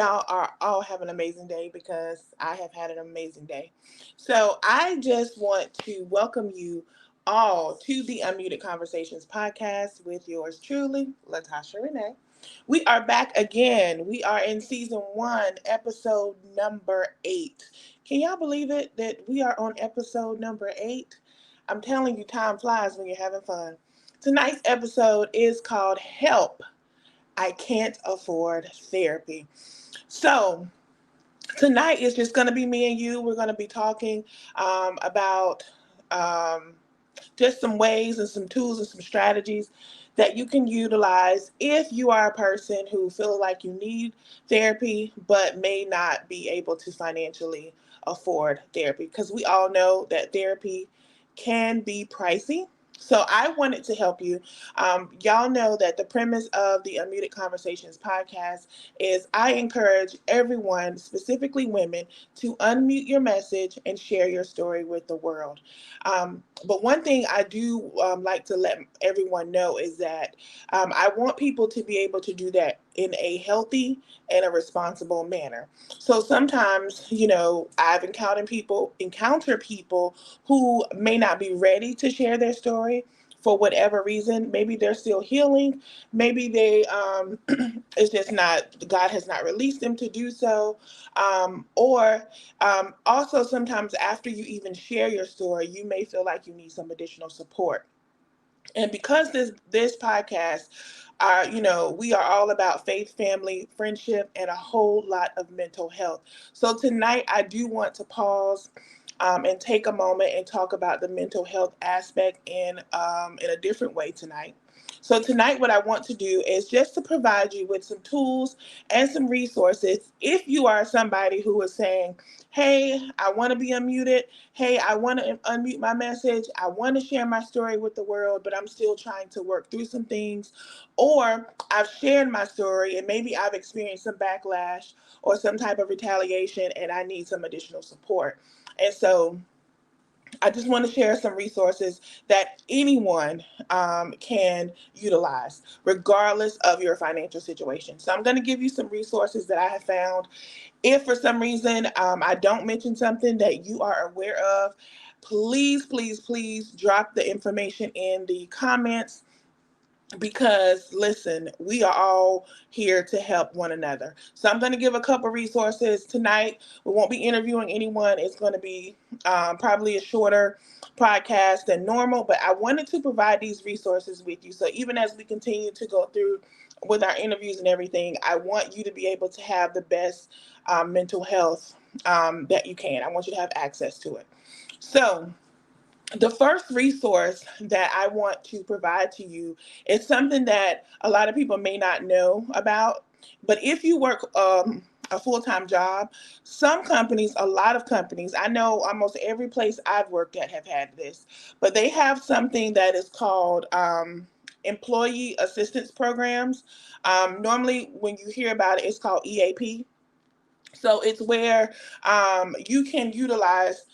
y'all are all have an amazing day because I have had an amazing day. So I just want to welcome you all to the Unmuted Conversations podcast with yours truly, Latasha Renee. We are back again. We are in season one, episode number 8. Can y'all believe it that we are on episode number 8? I'm telling you, time flies when you're having fun. Tonight's episode is called Help, I Can't Afford Therapy. So, tonight is just going to be me and you. We're going to be talking about um, just some ways and some tools and some strategies that you can utilize if you are a person who feels like you need therapy but may not be able to financially afford therapy, because we all know that therapy can be pricey. So I wanted to help you. Y'all know that the premise of the Unmuted Conversations podcast is I encourage everyone, specifically women, to unmute your message and share your story with the world. But one thing I do like to let everyone know is that I want people to be able to do that in a healthy and a responsible manner. So sometimes, I've encountered people who may not be ready to share their story for whatever reason. Maybe they're still healing. Maybe they it's just not, God has not released them to do so. Or also, sometimes after you even share your story, you may feel like you need some additional support. And because this podcast, we are all about faith, family, friendship, and a whole lot of mental health. So tonight, I do want to pause and take a moment and talk about the mental health aspect in a different way tonight. So tonight, what I want to do is just to provide you with some tools and some resources. If you are somebody who is saying, "Hey, I want to be unmuted. Hey, I want to unmute my message. I want to share my story with the world, but I'm still trying to work through some things," or I've shared my story and maybe I've experienced some backlash or some type of retaliation and I need some additional support. And so I just want to share some resources that anyone can utilize, regardless of your financial situation. So I'm going to give you some resources that I have found. If for some reason I don't mention something that you are aware of, please, please, please drop the information in the comments, because listen, we are all here to help one another. So I'm going to give a couple resources tonight. We won't be interviewing anyone. It's going to be probably a shorter podcast than normal, but I wanted to provide these resources with you. So even as we continue to go through with our interviews and everything, I want you to be able to have the best mental health that you can. I want you to have access to it. So the first resource that I want to provide to you is something that a lot of people may not know about. But if you work a full time job, some companies, a lot of companies, I know almost every place I've worked at have had this, but they have something that is called employee assistance programs. Normally, when you hear about it, it's called EAP. So it's where you can utilize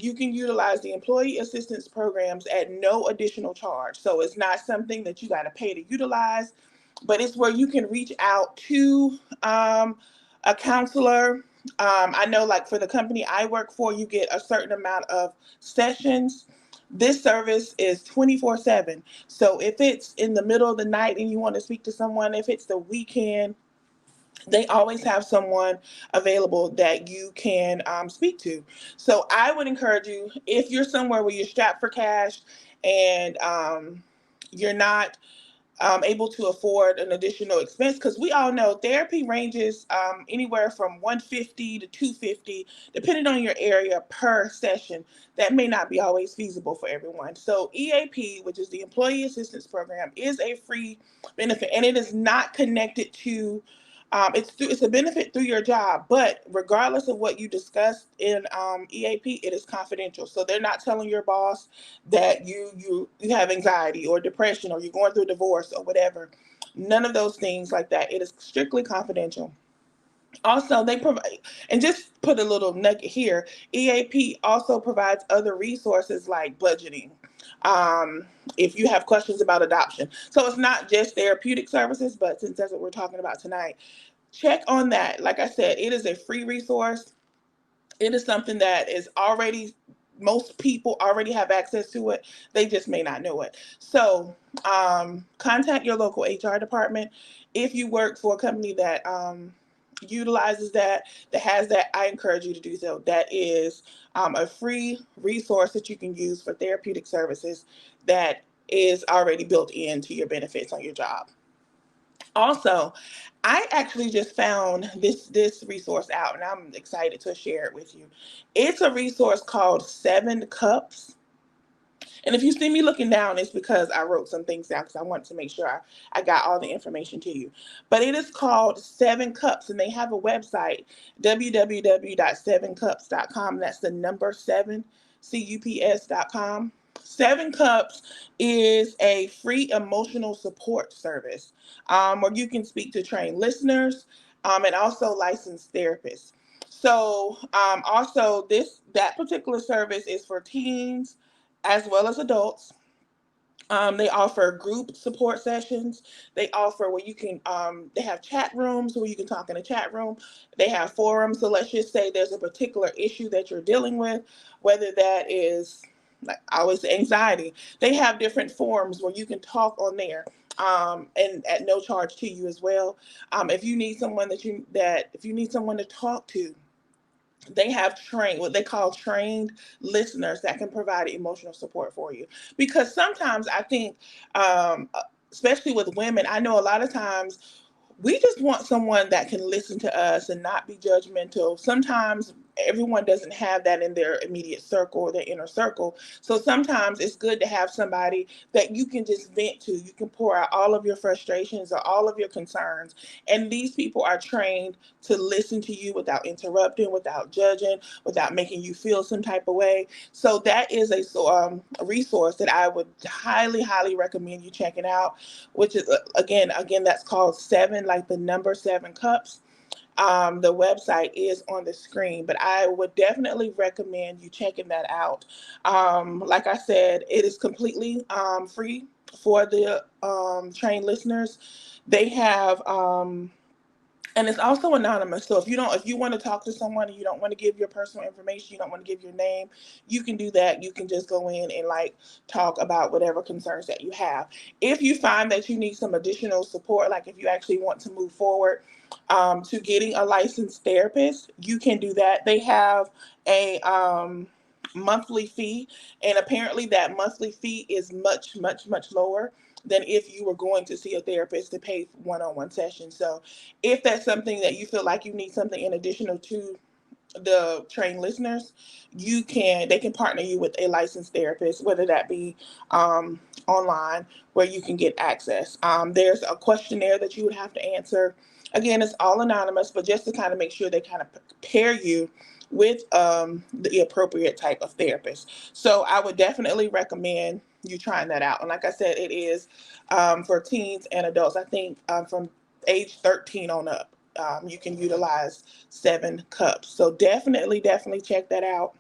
you can utilize the employee assistance programs at no additional charge. So it's not something that you got to pay to utilize, but it's where you can reach out to a counselor. I know, like for the company I work for, you get a certain amount of sessions. This service is 24/7. So if it's in the middle of the night and you want to speak to someone, if it's the weekend, they always have someone available that you can speak to. So I would encourage you, if you're somewhere where you're strapped for cash and you're not able to afford an additional expense, because we all know therapy ranges anywhere from 150 to 250, depending on your area per session. That may not be always feasible for everyone. So EAP, which is the Employee Assistance Program, is a free benefit, and it is not connected to it's a benefit through your job, but regardless of what you discuss in EAP, it is confidential. So they're not telling your boss that you have anxiety or depression or you're going through a divorce or whatever. None of those things like that. It is strictly confidential. Also, they provide, and just put a little nugget here, EAP also provides other resources like budgeting. Um, if you have questions about adoption. So it's not just therapeutic services, but since that's what we're talking about tonight, check on that. Like I said, it is a free resource. It is something that is already, most people already have access to it. They just may not know it. So contact your local HR department. If you work for a company that utilizes that has that, I encourage you to do so. That is a free resource that you can use for therapeutic services that is already built into your benefits on your job. Also, I actually just found this resource out, and I'm excited to share it with you. It's a resource called 7 Cups. And if you see me looking down, it's because I wrote some things down because I wanted to make sure I got all the information to you. But it is called 7 Cups, and they have a website, www.7cups.com. That's the number 7cups.com. 7 Cups is a free emotional support service where you can speak to trained listeners and also licensed therapists. So also that particular service is for teens as well as adults. They offer group support sessions. They offer where you can, they have chat rooms where you can talk in a chat room. They have forums. So let's just say there's a particular issue that you're dealing with, whether that is, like I always say, anxiety. They have different forums where you can talk on there. And at no charge to you as well. If you need someone if you need someone to talk to, they have trained what they call trained listeners that can provide emotional support for you, because sometimes I think especially with women, I know a lot of times we just want someone that can listen to us and not be judgmental. Sometimes everyone doesn't have that in their immediate circle or their inner circle. So sometimes it's good to have somebody that you can just vent to. You can pour out all of your frustrations or all of your concerns. And these people are trained to listen to you without interrupting, without judging, without making you feel some type of way. So that is a resource that I would highly, highly recommend you checking out, which is again, that's called 7, like the number 7 Cups. The website is on the screen, but I would definitely recommend you checking that out. Like I said, it is completely free for the trained listeners. They have and it's also anonymous. So if you want to talk to someone and you don't want to give your personal information, you don't want to give your name, you can do that. You can just go in and like talk about whatever concerns that you have. If you find that you need some additional support, like if you actually want to move forward to getting a licensed therapist, you can do that. They have a monthly fee, and apparently that monthly fee is much, much, much lower than if you were going to see a therapist to pay one-on-one sessions. So if that's something that you feel like you need something in additional to the trained listeners, they can partner you with a licensed therapist, whether that be online, where you can get access. There's a questionnaire that you would have to answer. Again, it's all anonymous, but just to kind of make sure they kind of pair you with the appropriate type of therapist. So I would definitely recommend you trying that out. And like I said, it is for teens and adults. I think from age 13 on up, you can utilize 7 Cups. So definitely, definitely check that out.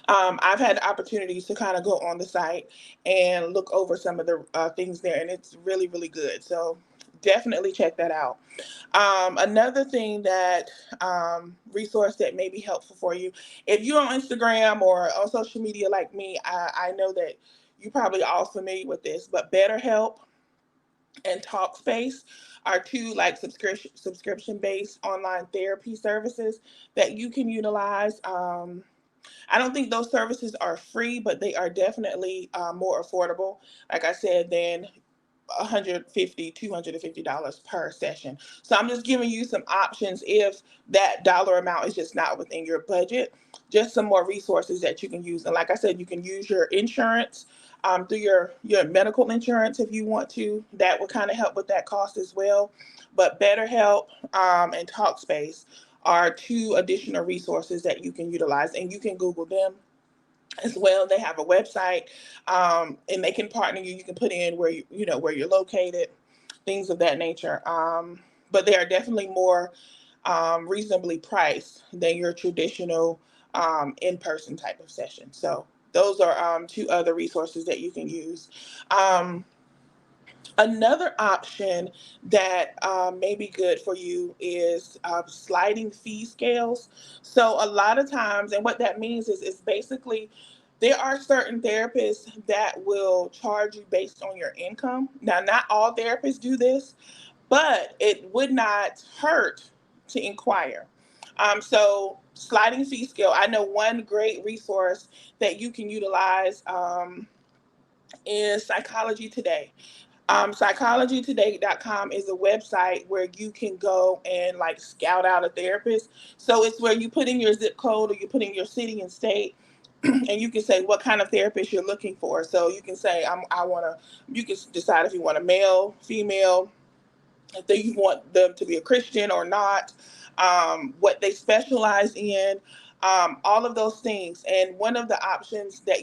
I've had opportunities to kind of go on the site and look over some of the things there, and it's really, really good. So definitely check that out. Another thing that resource that may be helpful for you, if you're on Instagram or on social media like me, I know that you're probably all familiar with this, but BetterHelp and Talkspace are two like subscription based online therapy services that you can utilize. I don't think those services are free, but they are definitely more affordable, like I said, than $150 $250 per session. So I'm just giving you some options if that dollar amount is just not within your budget. Just some more resources that you can use. And like I said, you can use your insurance through your medical insurance if you want to. That would kind of help with that cost as well. But BetterHelp and Talkspace are two additional resources that you can utilize, and you can Google them as well. They have a website, and they can partner you. You can put in where you're located, things of that nature. But they are definitely more reasonably priced than your traditional in-person type of session. So those are two other resources that you can use. Um, Another option that may be good for you is sliding fee scales. So a lot of times, and what that means is basically there are certain therapists that will charge you based on your income. Now, not all therapists do this, but it would not hurt to inquire. So sliding fee scale, I know one great resource that you can utilize is Psychology Today. Psychologytoday.com is a website where you can go and like scout out a therapist. So it's where you put in your zip code or you put in your city and state, and you can say what kind of therapist you're looking for. So you can say, I want to, you can decide if you want a male, female, if you want them to be a Christian or not, what they specialize in, all of those things. And one of the options that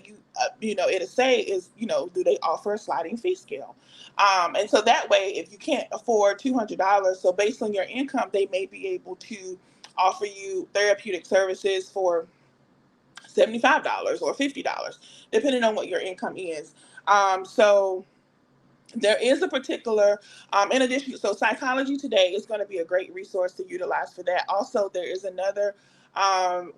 it'll say is, do they offer a sliding fee scale? And so that way, if you can't afford $200, so based on your income, they may be able to offer you therapeutic services for $75 or $50, depending on what your income is. So there is a particular, in addition, so Psychology Today is going to be a great resource to utilize for that. Also, there is another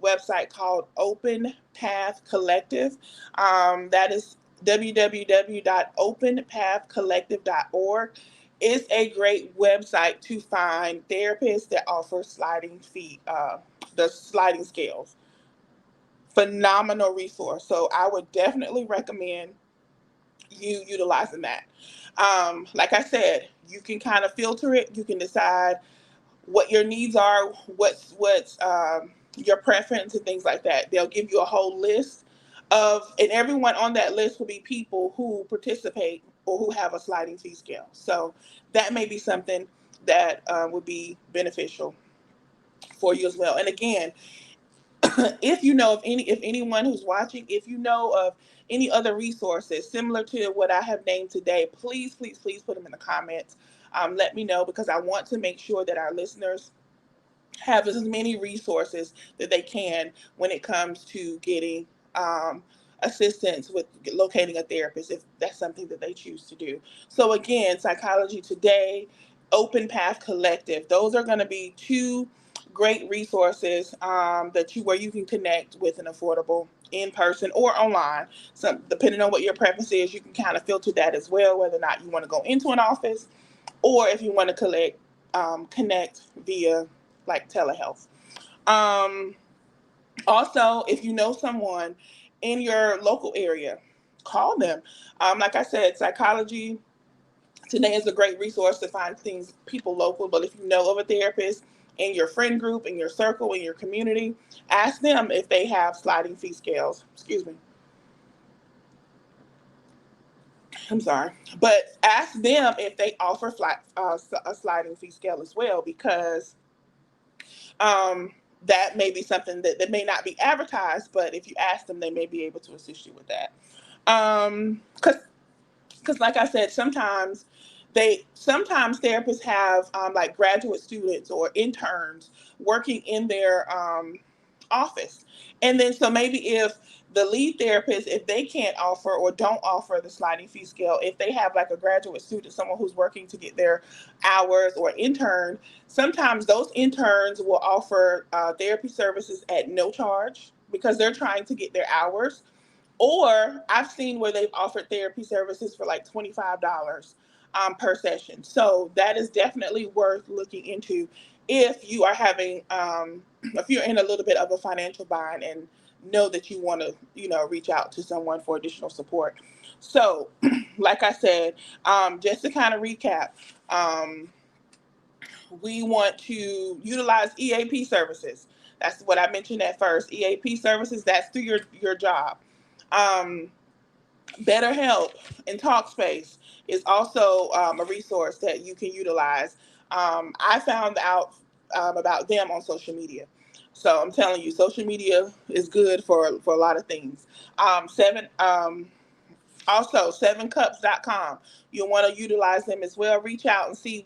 website called Open Path Collective. That is www.openpathcollective.org. It's a great website to find therapists that offer sliding fee, the sliding scales. Phenomenal resource. So I would definitely recommend you utilizing that. Like I said, you can kind of filter it. You can decide what your needs are, what's your preference and things like that. They'll give you a whole list and everyone on that list will be people who participate or who have a sliding fee scale. So that may be something that would be beneficial for you as well. And again, if you know of if anyone who's watching, if you know of any other resources similar to what I have named today, please, please, please put them in the comments. Let me know, because I want to make sure that our listeners have as many resources that they can when it comes to getting assistance with locating a therapist, if that's something that they choose to do. So again, Psychology Today, Open Path Collective, those are going to be two great resources where you can connect with an affordable in person or online. So depending on what your preference is, you can kind of filter that as well, whether or not you want to go into an office or if you want to connect via like telehealth. Um, Also, if you know someone in your local area, call them. Like I said, Psychology Today is a great resource to find people local. But if you know of a therapist in your friend group, in your circle, in your community, ask them if they have sliding fee scales. Excuse me. I'm sorry, but ask them if they offer a sliding fee scale as well, because um, that may be something that may not be advertised, but if you ask them, they may be able to assist you with that. Because like I said, sometimes therapists have like graduate students or interns working in their office. And then so maybe if the lead therapist, if they can't offer or don't offer the sliding fee scale, if they have like a graduate student, someone who's working to get their hours, or intern, sometimes those interns will offer therapy services at no charge because they're trying to get their hours. Or I've seen where they've offered therapy services for like $25 per session. So that is definitely worth looking into if you are if you're in a little bit of a financial bind and know that you want to, reach out to someone for additional support. So, like I said, just to kind of recap, um, we want to utilize EAP services. That's what I mentioned at first. EAP services, that's through your job. Um, BetterHelp and Talkspace is also a resource that you can utilize. I found out about them on social media. So I'm telling you, social media is good for a lot of things. Also 7cups.com. You'll want to utilize them as well. Reach out and see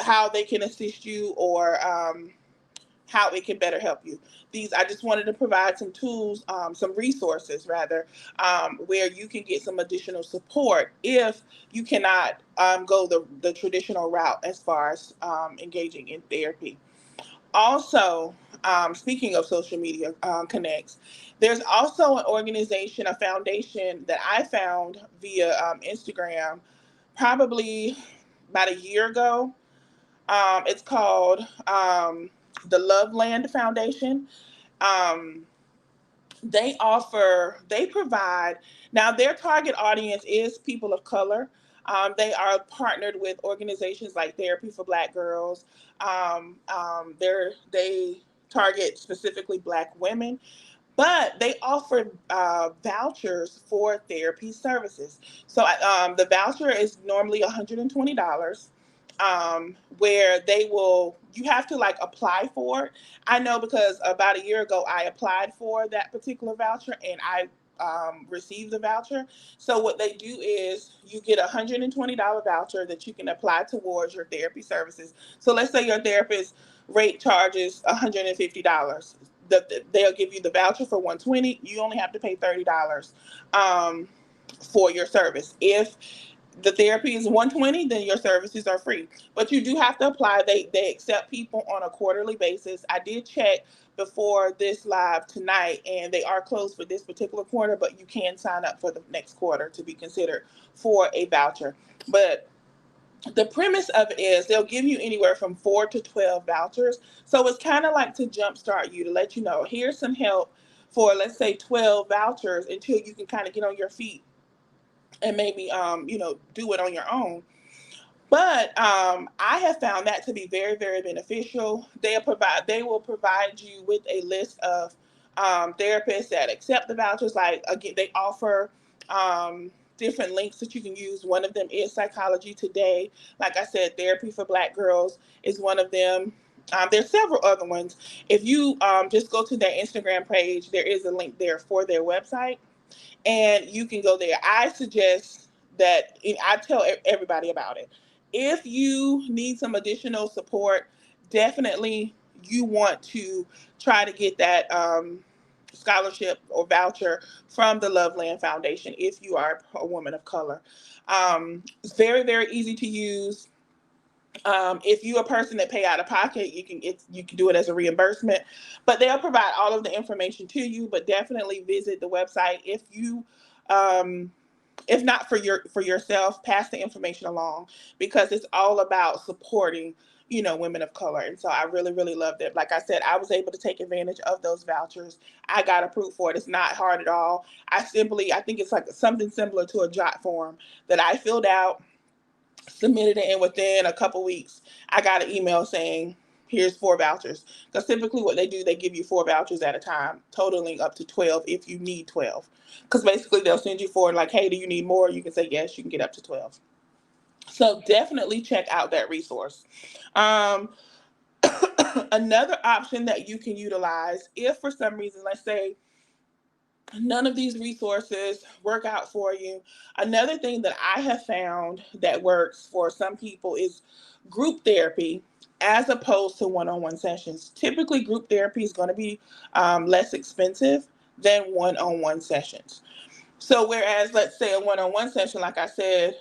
how they can assist you, or how it can better help you. These, I just wanted to provide some tools, some resources rather, where you can get some additional support if you cannot go the traditional route as far as engaging in therapy. Also, speaking of social media connects, there's also an organization, a foundation that I found via Instagram probably about a year ago. It's called the Loveland Foundation. Um, they provide, now their target audience is people of color. They are partnered with organizations like Therapy for Black Girls. They target specifically Black women, but they offer vouchers for therapy services. So the voucher is normally $120, where you have to like apply for it. I know because about a year ago I applied for that particular voucher and I received the voucher. So what they do is you get a $120 voucher that you can apply towards your therapy services. So let's say your therapist rate charges $150. They'll give you the voucher for 120. You only have to pay $30 for your service. If the therapy is 120, then your services are free. But you do have to apply. They accept people on a quarterly basis. I did check before this live tonight, and they are closed for this particular quarter, but you can sign up for the next quarter to be considered for a voucher. But the premise of it is they'll give you anywhere from 4 to 12 vouchers. So it's kind of like to jumpstart you, to let you know here's some help for, let's say, 12 vouchers until you can kind of get on your feet and maybe do it on your own. But I have found that to be very, very beneficial. They will provide you with a list of therapists that accept the vouchers. Like, again, they offer different links that you can use. One of them is Psychology Today. Like I said, Therapy for Black Girls is one of them. There's several other ones. If you just go to their Instagram page, there is a link there for their website, and you can go there. I suggest that, I tell everybody about it. If you need some additional support, definitely you want to try to get that scholarship or voucher from the Loveland Foundation if you are a woman of color. It's very, very easy to use. If you're a person that pay out of pocket, you can do it as a reimbursement, but they'll provide all of the information to you. But definitely visit the website um, if not for yourself, pass the information along, because it's all about supporting women of color. And so I really, really loved it. Like I said, I was able to take advantage of those vouchers. I got approved for it. It's not hard at all. I think it's like something similar to a jot form that I filled out, submitted it, and within a couple weeks I got an email saying here's 4 vouchers. Because typically what they do, they give you 4 vouchers at a time, totaling up to 12 if you need 12. Because basically they'll send you 4 like, hey, do you need more? You can say yes, you can get up to 12. So definitely check out that resource. um, Another option that you can utilize, if for some reason, let's say none of these resources work out for you. Another thing that I have found that works for some people is group therapy as opposed to one-on-one sessions. Typically, group therapy is going to be less expensive than one-on-one sessions. So whereas, let's say a one-on-one session, like I said,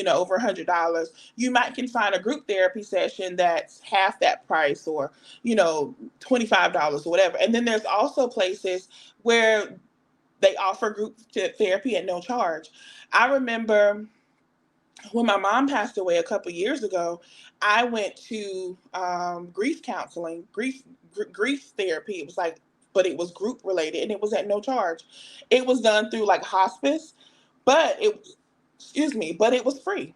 over $100, you might can find a group therapy session that's half that price, or $25 or whatever. And then there's also places where they offer group therapy at no charge. I remember when my mom passed away a couple years ago, I went to grief counseling, grief therapy. It was like, but it was group related, and it was at no charge. It was done through like hospice, but but it was free.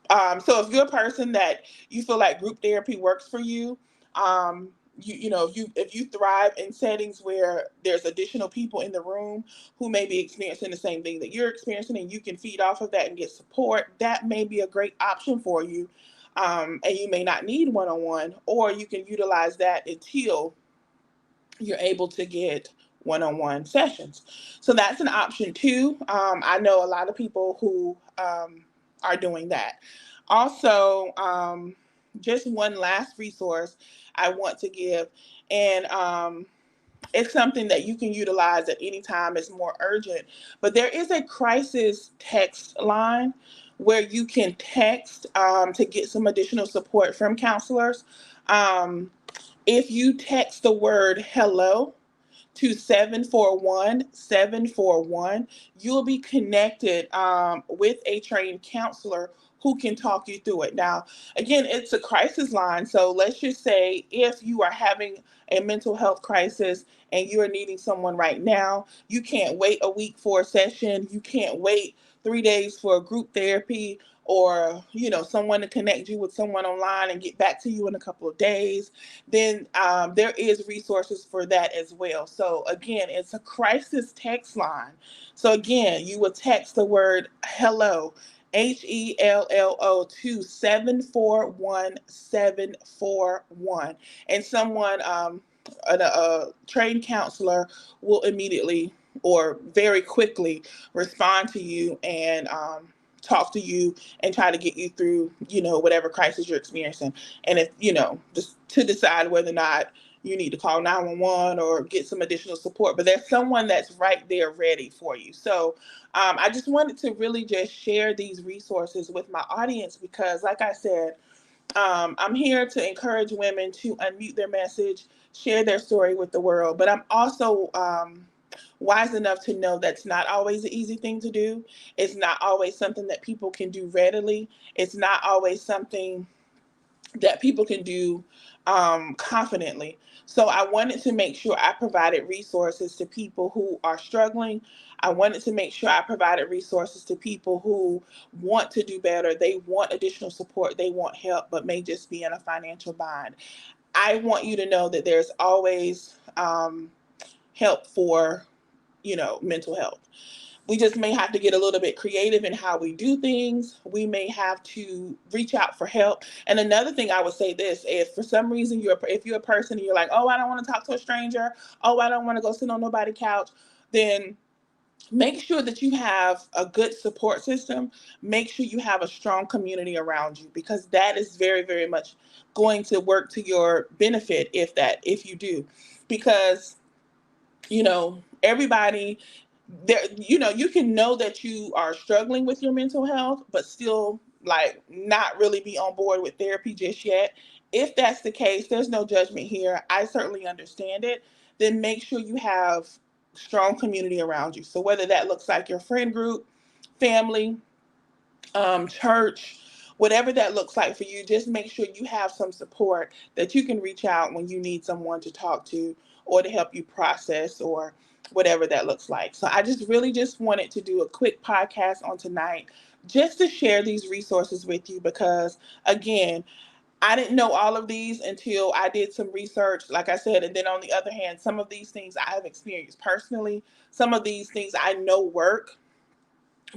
So if you're a person that you feel like group therapy works for you, um, if you thrive in settings where there's additional people in the room who may be experiencing the same thing that you're experiencing, and you can feed off of that and get support, that may be a great option for you. And you may not need one-on-one, or you can utilize that until you're able to get one-on-one sessions. So that's an option too. I know a lot of people who are doing that. Also, just one last resource I want to give. And it's something that you can utilize at any time. It's more urgent. But there is a crisis text line where you can text to get some additional support from counselors. Um, if you text the word hello to 741-741, you'll be connected with a trained counselor who can talk you through it. Now, again, it's a crisis line. So let's just say if you are having a mental health crisis and you're needing someone right now, you can't wait a week for a session. You can't wait 3 days for a group therapy, or someone to connect you with someone online and get back to you in a couple of days. Then there is resources for that as well. So again, it's a crisis text line. So again, you will text the word hello, HELLO, to 741-741, and someone, a trained counselor, will immediately or very quickly respond to you and talk to you and try to get you through, whatever crisis you're experiencing. And if, just to decide whether or not you need to call 911 or get some additional support, but there's someone that's right there ready for you. So I just wanted to really just share these resources with my audience because, like I said, I'm here to encourage women to unmute their message, share their story with the world. But I'm also wise enough to know that's not always an easy thing to do. It's not always something that people can do readily. It's not always something that people can do confidently. So I wanted to make sure I provided resources to people who are struggling. I wanted to make sure I provided resources to people who want to do better. They want additional support. They want help, but may just be in a financial bind. I want you to know that there's always help for, mental health. We just may have to get a little bit creative in how we do things. We may have to reach out for help. And another thing I would say this, if for some reason if you're a person and you're like, oh, I don't want to talk to a stranger, oh, I don't want to go sit on nobody's couch, then make sure that you have a good support system. Make sure you have a strong community around you, because that is very, very much going to work to your benefit if you do. Because everybody there, you can know that you are struggling with your mental health, but still like not really be on board with therapy just yet. If that's the case, there's no judgment here. I certainly understand it. Then make sure you have strong community around you. So whether that looks like your friend group, family, church, whatever that looks like for you, just make sure you have some support that you can reach out when you need someone to talk to or to help you process or whatever that looks like. So I just really just wanted to do a quick podcast on tonight just to share these resources with you because, again, I didn't know all of these until I did some research, like I said. And then on the other hand, some of these things I have experienced personally. Some of these things I know work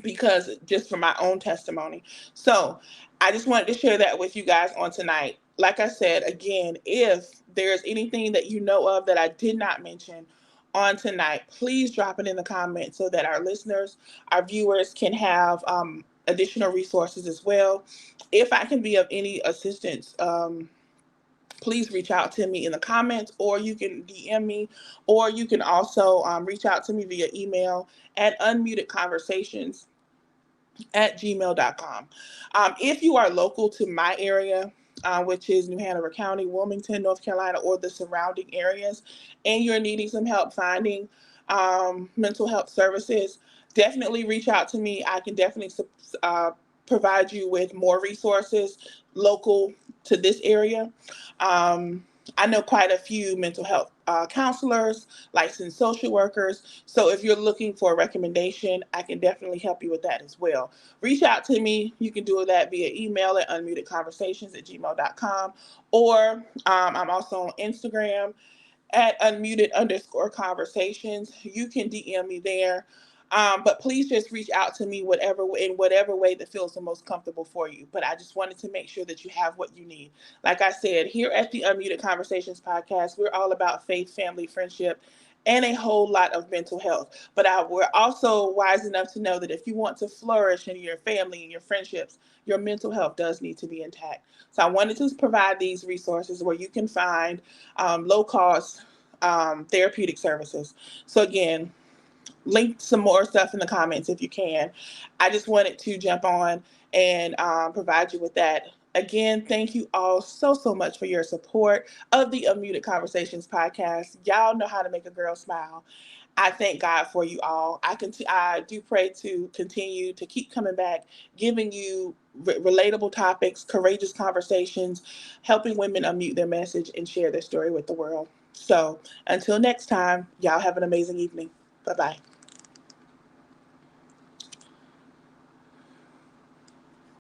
because just for my own testimony. So I just wanted to share that with you guys on tonight. Like I said, again, if there's anything that you know of that I did not mention on tonight, please drop it in the comments so that our listeners, our viewers can have additional resources as well. If I can be of any assistance, please reach out to me in the comments, or you can DM me, or you can also reach out to me via email at unmutedconversations@gmail.com. If you are local to my area, which is New Hanover County, Wilmington, North Carolina, or the surrounding areas, and you're needing some help finding mental health services, definitely reach out to me. I can definitely provide you with more resources local to this area. Um, I know quite a few mental health counselors, licensed social workers. So if you're looking for a recommendation, I can definitely help you with that as well. Reach out to me. You can do that via email at unmutedconversations@gmail.com. Or I'm also on Instagram at unmuted_conversations. You can DM me there. But please just reach out to me in whatever way that feels the most comfortable for you. But I just wanted to make sure that you have what you need. Like I said, here at the Unmuted Conversations podcast, we're all about faith, family, friendship, and a whole lot of mental health. But we're also wise enough to know that if you want to flourish in your family and your friendships, your mental health does need to be intact. So I wanted to provide these resources where you can find low cost therapeutic services. So again, link some more stuff in the comments if you can. I just wanted to jump on and provide you with that. Again, thank you all so much for your support of the Unmuted Conversations podcast. Y'all know how to make a girl smile. I thank God for you all. I do pray to continue to keep coming back, giving you relatable topics, courageous conversations, helping women unmute their message and share their story with the world. So until next time, y'all have an amazing evening. Bye bye.